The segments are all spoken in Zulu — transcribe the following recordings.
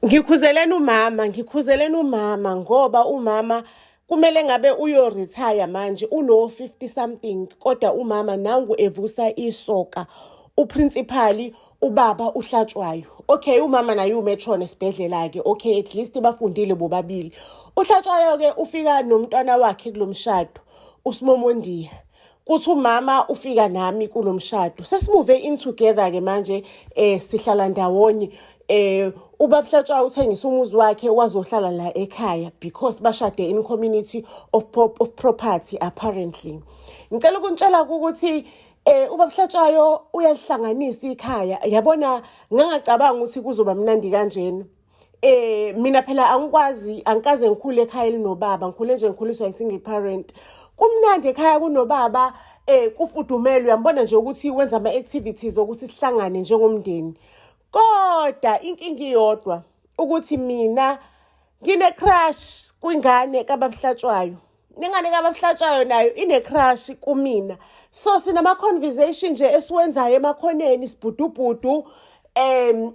ngikhuzelene umama ngoba umama kumele ngabe uyo-retire manje uno-50 something kodwa umama nangu evusa isoka. Uprincipali ubaba uhlatshwayo. Okay, umama naye umetron esibhedlela-ke. Okay, at least bafundile bobabili. Uhlatshwayo-ke ufika nomntwana wakhe kulomshado, uSimomondiya. Kuthi umama ufika nami kulomshado. Sesimuve in together-ke manje sihlala ndawonye. Ubaba Hlatshwayo uthengisa umuzi wakhe wazohlala la ekhaya because bashade in community of property apparently. Ngicela ukuntshela ukuthi ubaba Hlatshwayo uyalihlanganisa ikhaya. Yabona ngangacabanga ukuthi kuzoba mnandi kanjena. Mina phela angikaze ngikhule ekhaya elinobaba, ngikhule nje ngikhuliswa i-single parent. Kumnandi ekhaya kunobaba, kufudumelwe, uyambona nje ukuthi wenza ama-activities ukuthi sihlangane njengomndeni. Kodwa inkinga iyodwa ukuthi mina ngine-crush kwingane kaBaba Hlatshwayo. Nengane kaBaba Hlatshwayo nayo ine-crush kumina. So sinama-conversation nje esiwenzayo emakhoneni sibhudubhudu.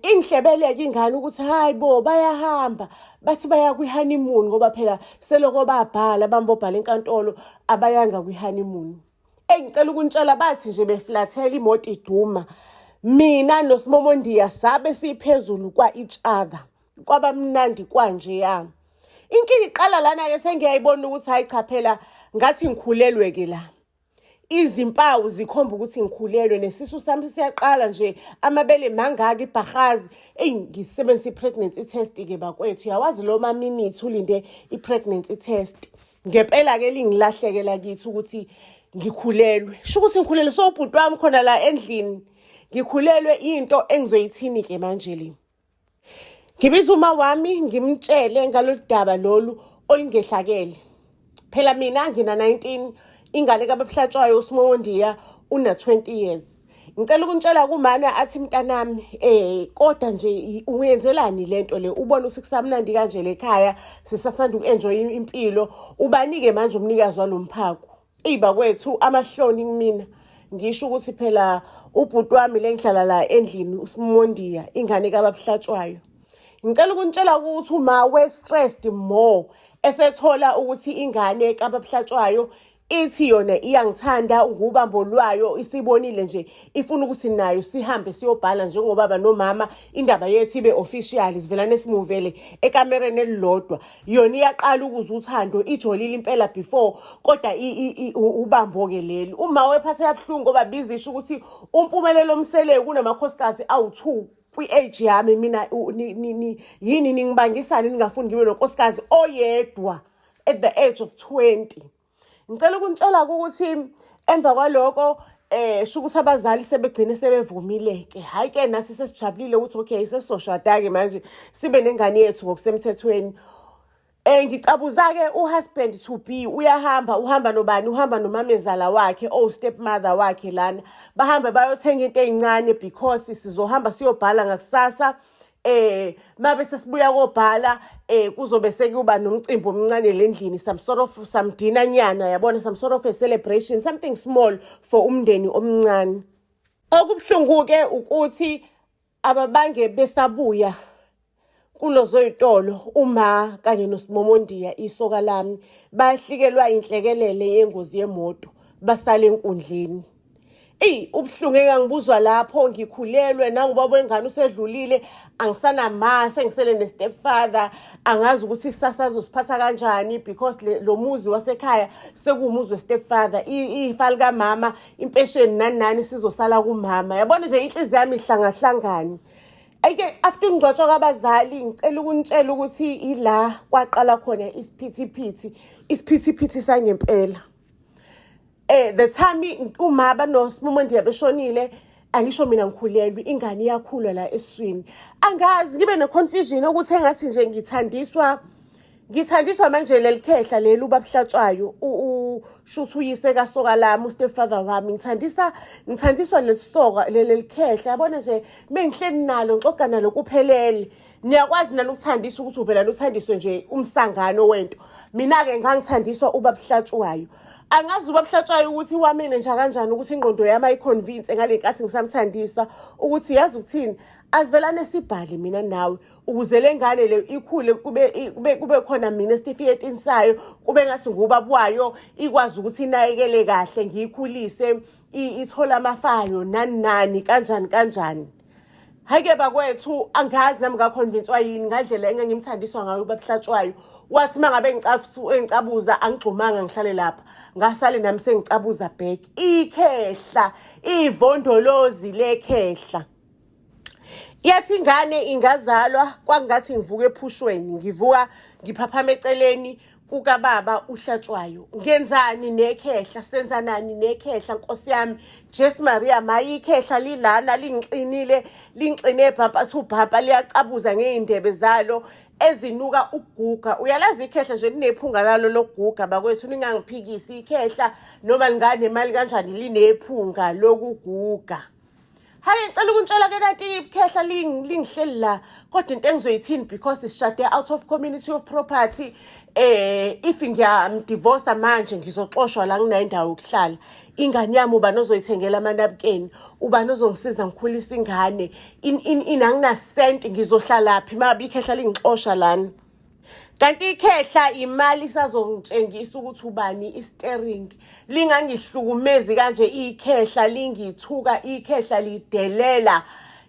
Ingihlebeleke ingane ukuthi hayi bo bayahamba bathi baya kwi-honeymoon ngoba phela seloko babhala bambobhala enkantolo abayanga kwi-honeymoon. Ngicela ukuntshela bathi nje beflathela imoto iduma. Mina noSimomondiya sabe siphezulu kwa each other. Kwaba mnandi kwanje ya. Inkinga iqala lana-ke sengiyayibona ukuthi hayi cha phela ngathi ngikhulelwe-ke la. Izimpawu zikhomba ukuthi ngikhulelwe, nesisu sami siyaqala nje, amabele mangaka, ibhahazi. Ngisebenzisa i-pregnancy test-ke bakwethu. Yawazi lo ma-minute ulinde i-pregnancy test. Ngempela-ke lingilahleke lakithi ukuthi ngikhulelwe. Sho ukuthi ngikhulelwe, so ubhuti wami khona la endlini. Ngikhulelwe into engizoyithini-ke manje le. Ngibiza uma wami ngimtshele ngalolu daba lolu olingehlakele. Phela mina ngina 19, ingane kaBaba Hlatshwayo uSimomondiya una 20 years. Ngicela ukuntshela kumana athi mntanami kodwa nje uyenzelani lento le, ubona usikusamnandi kanje lekhaya sisathanda uku-enjoy impilo, ubanike manje umnikazi walomphako. Bakwethu amahloni kumina. Ngisho ukuthi phela ubhuti wami le ngihlala la endlini uSimomondiya ingane kaBaba Hlatshwayo. Ngicela ukuntshela ukuthi uma we-stressed more esethola ukuthi ingane kaBaba Hlatshwayo ithi yona iyangithanda ngubambo lwayo, isibonile nje ifuna ukuthi nayo sihambe siyobhala njengobaba nomama, indaba yethu ibe official, sivelane simuvele ekamereni elilodwa. Yona iyaqala ukuze uthando, ijolile impela before kodwa ubambo-ke leli. Uma wephathe kabuhlungu ngoba bizisho ukuthi umpumelelo omsele kunamakhosikazi awu2 kwi-age yami. Mina yini ningibangisani ningafuni ngibe nonkosikazi oyedwa at the age of 20. Ngicela ukuntshela ukuthi emva kwaloko sho ukuthi abazali sebegcine sebevumile-ke. Hayi-ke nasi sesijabulile ukuthi okay sesizoshada-ke manje sibe nengane yethu ngokusemthethweni. Ngicabuza-ke uhusband to be uhamba nobani? Uhamba nomamezala wakhe stepmother wakhe lana. Bahambe bayothenga into ey'ncane because sizohamba siyobhala ngakusasa. Mabe sesibuya kobhala kuzobe sekuba nomcimbi omncane lendlini, some dinner nyana, yabona, some sort of a celebration, something small for umndeni omncane. Okubuhlungu-ke ukuthi ababange besabuya kulozo y'tolo uma kanye noSimomondiya isoka lami bahlikelwa inhlekelele yengozi yemoto basala enkundleni. Ubuhlungu engangibuzwa lapho, ngikhulelwe nangubaba wengane usedlulile, angisanama, sengisele ne-stepfather, angazi ukuthi isasa azosiphatha kanjani because lo muzi wasekhaya sekuwumuzi we-stepfather. Ifa likamama, impesheni nani sizosala kumama. Yabona nje inhliziyo yami ihlangahlangane. After ngigcotshwa kwabazali, ngicela ukuntshela ukuthi ila kwaqala khona isiphithiphithi sangempela. The time umama noSimomondiya beshonile, angisho mina ngikhulelwe, ingane iyakhula la eswini. Angazi, ngibe ne-confusion ukuthi engathi nje ngithandiswa manje leli khehla leli uBaba Hlatshwayo, shuthi uyise kasoka lami, ustepfather wami. Ngithandiswa leli khehla. Yabona nje mengihleli nalo ngixoxa nalo kuphelele. Niyakwazi nani ukuthandiswa ukuthi uvela uthandiswe nje umsangano wento. Mina-ke ngangithandiswa uBaba Hlatshwayo. Angazi ubaba Hlatshwayo ukuthi wamine nje kanjani ukuthi ingqondo yami ayiconvince ngale nkathi ngisamthandisa ukuthi yazi ukuthini asivelane sibhale mina nawe ukuze le ngane le ikhule kube khona mina esitifiketini sayo kube ngathi ngubaba wayo ikwazi ukuthi inakekele kahle ngiyikhulise ithola amafayo nani kanjani. Hake bakwethu angazi nami ngaconvincewa yini ngandlela engangimthandiswa ngayo ubaba Hlatshwayo. Wathi mangabe ngicabuza angigxumanga ngihlale lapha ngasale nami sengicabuza back ikhehla ivondolozi lekhehla. Yathi ingane ingazalwa kwangathi ngivuka ephushweni ngivuka ngiphaphama eceleni kukababa uHlatshwayo. Ngenzani nekhehla senza nani nekhehla Nkosi yami Jesu Maria mayi ikhehla lilana lingxine bhabha liyacabuza ngeindebe zalo ezinuka ukuguga. Uyalazi ikhehla nje linephunga lalo lokuguga bakwethu ningangiphikisi ikhehla noma linganemali kanjani linephunga lokuguga. Hayi ngicela ukuntshela ke nathi ikhehla lingihleli la kodwa into engizoyithini because sishade out of community of property if ngiyamdivorce manje ngizoxoshwa la nginayo indawo yokuhlala. Ingane yami ubani ozoyithengela amanabukeni ubani ozongisiza ngikhulisa ingane inangina sent ngizohlalaphi mabe ikhehla lingixosha lana. Kanti ikhehla imali isazongitshengisa ukuthi ubani istering lingangihlukumezi kanje ikhehla lingithuka ikhehla lidelela.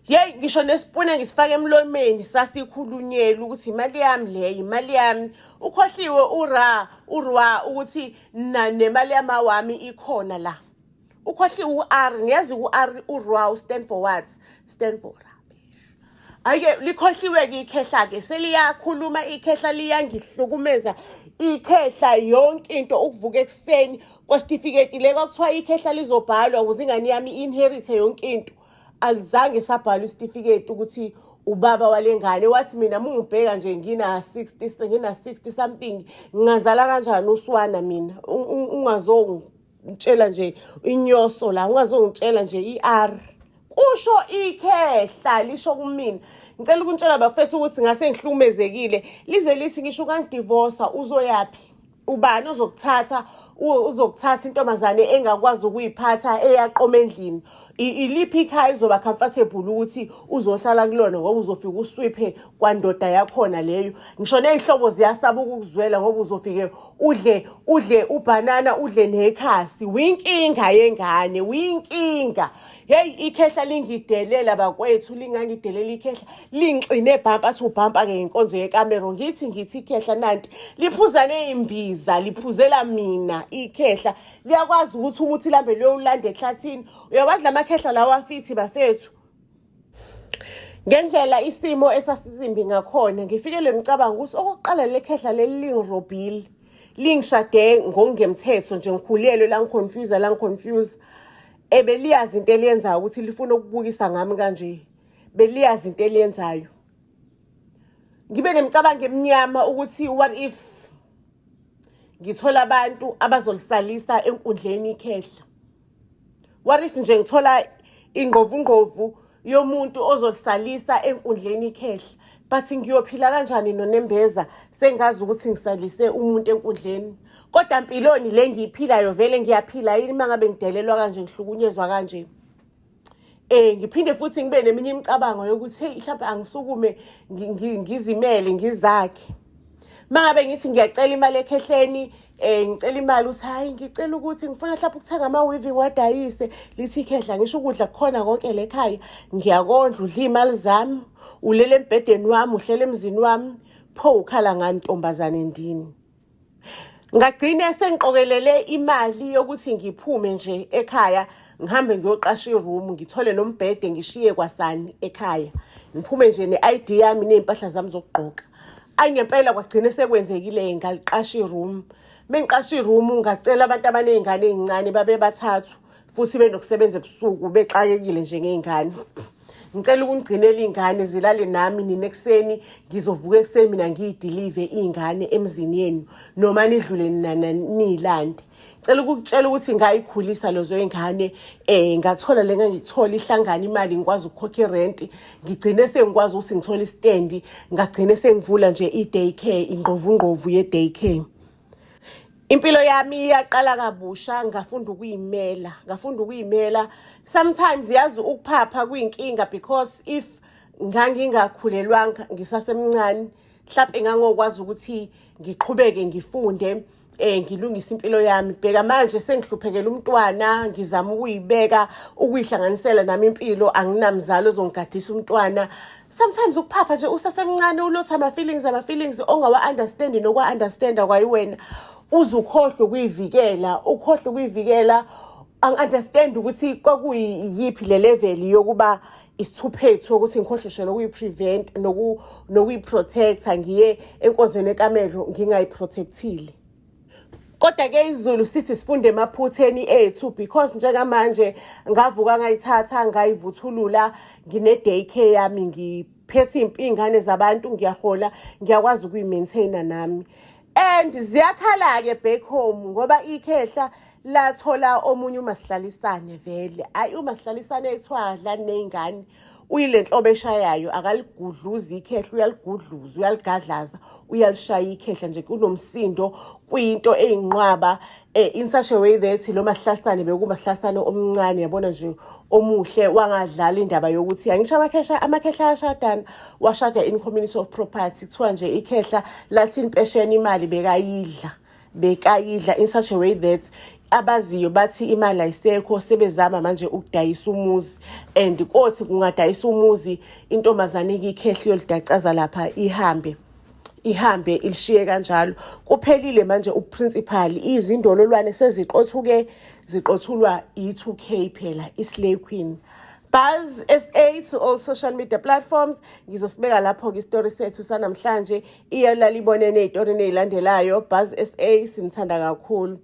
Yey ngisho nesipune ngisifaka emlomeni sasikhulunyela ukuthi imali yami le imali yami ukhohliwe urwa ukuthi nemali yamawami ikhona la. Ukhohliwe uR niyazi uR urwa stand for what? Stand for Ake likhohliwe ke ikhehla ke seliyakhuluma ikhehla liyangihlukumeza ikhehla yonke into ukuvuka ekseni kwesitifiketi le kwakuthiwa ikhehla lizobhalwa ukuze ingane yami inherit yonke into alizange sabhala isitifiketi ukuthi ubaba walengane. Wathi mina mungibheka nje ngina 60 something ngingazala kanjani uswana mina ungazongitshela nje inyoso la ungazongitshela nje iR usho ikhehla lisho kumina. Ngicela ukuntshela bafethu ukuthi ngase ngihlukumezekile lize lithi ngisho kangidivorce uzoyapi ubani uzokuthatha intombazane engakwazi ukuyiphatha eyaqoma endlini iliphi ikhaya izoba comfortable ukuthi uzohlala kulona ngoba uzofika uswiphe kwandoda yakhona leyo. Ngisho nezihlobo ziyasaba ukuzwela ngoba uzofike udle ubanana udle nekhasi winkinga yengane winkinga. Hey ikhehla lingidelela bakwethu lingangidelela ikhehla lingxine bhampa athi ubhampa ke inkonzo yekamero ngithi ikhehla nanti liphuza nezimbiza liphuzela mina ikhehla liyakwazi ukuthi umuthi lambe lolanda ehlathini. Uyawazi lamakhehla lawa afithi bafethu ngendlela isimo esasisimbi ngakhona ngifikele ngicabanga ukuthi okokuqala lekhehla leli lingirobhile lingishade ngokungemthetho nje ngikhulelwe la ngiconfuse ebeliyazi into eliyenzayo ukuthi lifuna ukubukisa ngami kanje beliyazi into eliyenzayo. Ngibe nemicabango eminyama ukuthi what if ngithola abantu abazolisalisa enkundleni ikhehla. What if nje ngithola ingqovungqovu yomuntu ozolisalisa enkundleni ikhehla but ngiyophila kanjani noNembeza sengazi ukuthi ngisalise umuntu enkundleni. Kodwa impiloni le ngiyiphilayo vele ngiyaphila yini mangabe ngidelelwa kanje ngihlukunyezwa kanje. Ngiphinde futhi ngibe neminye imicabango yokuthi hey mhlawumbe angisukume ngizimele ngizakhe. Mangabe ngithi ngiyacela imali ekhehleni ngicela imali uthi hayi ngicela ukuthi ngifuna mhlawumbe ukuthenga ama-weaving wadayise lithi ikhehla ngisho ukudla kukhona konke lekhaya ngiyakondla udla imali zami ulele embhedeni wami uhlele emzini wami pho ukhala ngani ntombazane ndini. Ngagcina sengiqokelele imali yokuthi ngiphume nje ekhaya ngihambe ngiyoqasha iroom ngithole nombhede ngishiye kwasani ekhaya ngiphume nje ne-ID yami nezimpahla zami zokugqoka. Ngempela kwagcina sekwenzekile ngaliqasha iroom. Mengiqasha iroom ngacela abantu abanezingane ezincane babe bathathu futhi benokusebenza ebusuku bexakekile nje ngezingane. Ngicela ukungcinela izingane zilale nami ninekuseni ngizovuka ekseni mina ngiyidelive izingane emzini yenu noma nidlule nilande. Ngicela ukutshela ukuthi ngayikhulisa lezo izingane ngathola ngithola ihlangana imali ngikwazi ukukhokha irent ngigcine sengikwazi ukuthi ngithola istand ngagcine sengivula nje i-day care ingqovungqovu ye-day care. Impilo yami iyaqala kabusha ngafunda ukuyimela sometimes yazi ukuphapha kuyinkinga because if ngangingakhulelwanga ngisasemncane mhlawumbe ngangokwazi ukuthi ngiqhubeke ngifunde ngilungise impilo yami. Bheka manje sengihluphekela umntwana ngizama ukuyihlanganisela nami impilo anginamzali ozongigadisa umntwana. Sometimes ukuphapha nje usasemncane ulotha ama-feelings ongawa-understand nokwa-understanda kwayiwena uzukhohlwe ukuyivikela angi-understand ukuthi kwakuyiyiphi le level yokuba isithuphethu ukuthi ngikhohlishele ukuyi-prevent nokuyi-protecta ngiye enkonzweni ekamelo ngingayiprotectile. Kodwa-ke isiZulu sithi sifunde emaphutheni ethu because njengamanje ngavuka ngayithatha ngayivuthulula ngine-daycare yami ngiphethe iy'ngane zabantu ngiyahola ngiyakwazi ukuyi-maintain-a nami. And ziyakhala-ke back home ngoba ikhehla lathola omunye umasihlalisane vele. Hhayi umasihlalisane ethiwa akadlali ney'ngane uyile nhlobo eshayayo akaligudluzi ikhehla uyaligudluza uyaligadlaza uyalishaya ikhehla nje kunomsindo kuyinto eyinqwaba in such a way that lo masihlalisane bekumasihlalisane omncane yabona nje omuhle wangadlala indaba yokuthi angisho amakhehla ayashadana washada in community of property kuthiwa nje ikhehla lathi impesheni imali bekayidla in such a way that abaziyo bathi imali ayisekho sebezama manje ukudayisa umuzi and kothi kungadayisa umuzi intombazane ikhehla yolidacaza lapha ihambe ilishiye kanjalo kuphelile manje uprincipal izindololwane ziqothulwa i2K phela islay queen. Buzz SA to all social media platforms. Ngizosibeka lapho-ke isitori sethu sanamhlanje iyalala ibonene ey'torini ey'landelayo. Buzz SA sinithanda kakhulu.